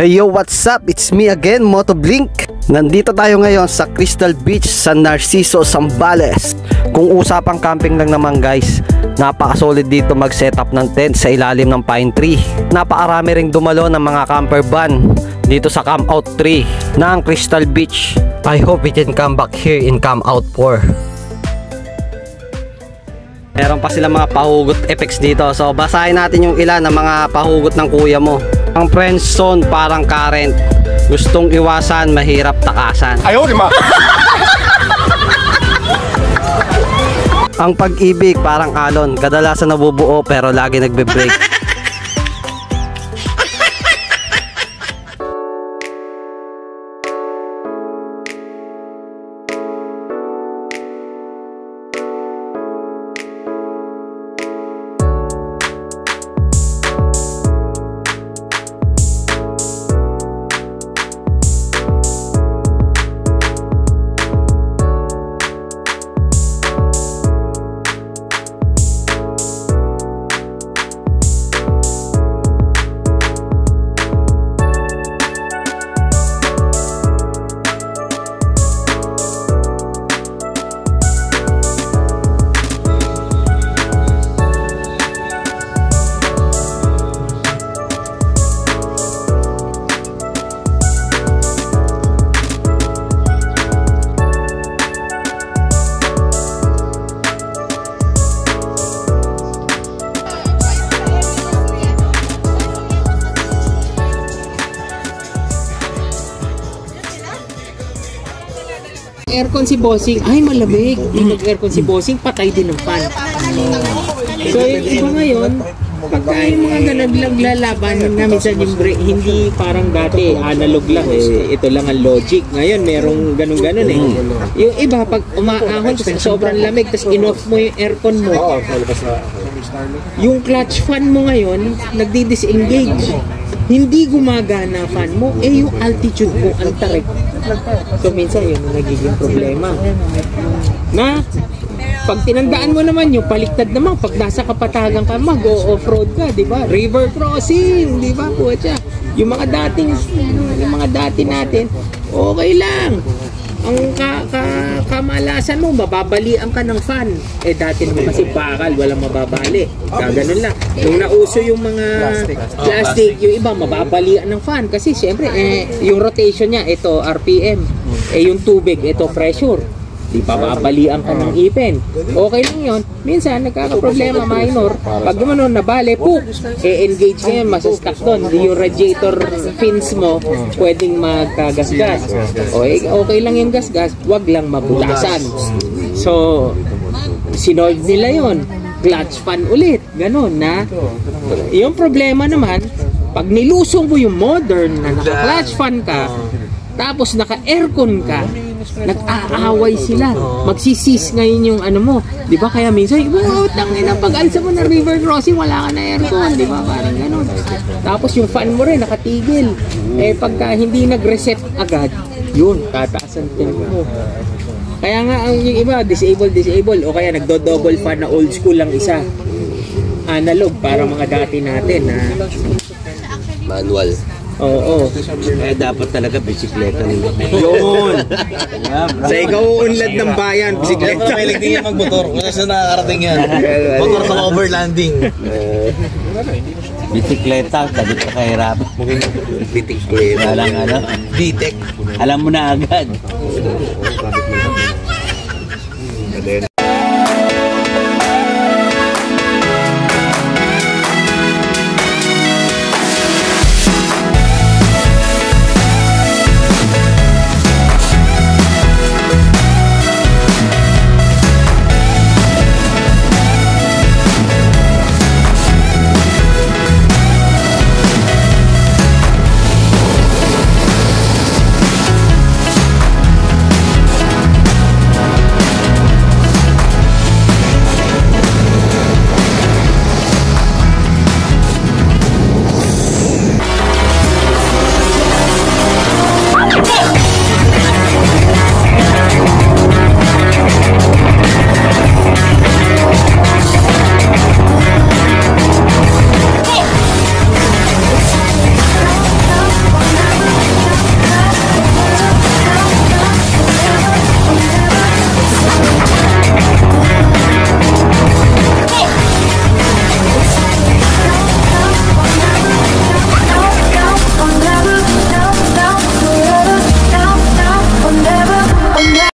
Hey yo, what's up? It's me again, Motoblink. Nandito tayo ngayon sa Crystal Beach, San Narciso, Zambales. Kung usapang camping lang naman guys, napaka-solid dito mag-setup ng tent sa ilalim ng pine tree. Napakarami ring dumalo ng mga camper van dito sa Camp Out 3 ng Crystal Beach. I hope we can come back here in Camp Out 4. Meron pa sila mga pahugot effects dito. So basahin natin yung ilan ng mga pahugot ng kuya mo. Ang friend zone parang current. Gustong iwasan, mahirap takasan. Ayaw, di ma. Ang pag-ibig parang alon. Kadalasan nabubuo pero lagi nagbe-break. Aircon si Bossing, ay malamig. Nag-aircon si Bossing, patay din ng fan. So iba ngayon, pagka yung mga naglalaban na minsan yung hindi parang dati analog lang ito lang ang logic. Ngayon merong ganun-ganun Yung iba pag umaahon sobrang lamig tapos in-off mo yung aircon mo. Yung clutch fan mo ngayon nagdi-disengage. Hindi gumagana fan mo, yung altitude mo ang tarik. So minsan yun ang nagiging problema. Na pag tinandaan mo naman yung paliktad naman pag nasa kapatagan ka mag-off-road ka, di ba? River crossing, di ba? Puwetya. Yung mga dati natin, okay lang. Ang kamalasan mo, mababalian ka ng fan. Dati naman kasi bakal, walang mababali. Ganun lang. Nung nauso yung mga plastic, yung iba mababalian ng fan. Kasi siyempre, yung rotation niya, ito RPM. Yung tubig, ito pressure. Di pa babalian ka ng ipin. Okay lang yun. Minsan, nagkakaproblema minor. Pag naman nabali, engage ngayon, masastuck doon. Yung radiator fins mo, pwedeng magkagasgas. Okay lang yung gasgas, wag lang mabutasan. So, sinolve nila yon. Clutch fan ulit. Ganon na. Yung problema naman, pag nilusong mo yung modern na naka-clutch fan ka, tapos naka-aircon ka, nag-aaway sila. Magsisis ngayon yung ano mo. Di ba? Kaya minsan, tangin na pag-alsa mo ng river crossing, wala ka na aircon. Di ba? Parang gano'n. Tapos yung fan mo rin, nakatigil. Pagka hindi nag-reset agad, yun, tataasan mo. Kaya nga, yung iba, disable. O kaya nagdo-double fan na old school lang isa. Analog, para mga dati natin. Manual. Oo. Dapat talaga bisikleta nila. Yun. Sa ikaw unlad ng bayan, bisikleta. Mahilig din yung magmotor. Kasi nakakarating yan. Motor sa overlanding. Bisikleta, sabi ka kahirap. Bisikleta. Walang Bitek. alam mo na agad.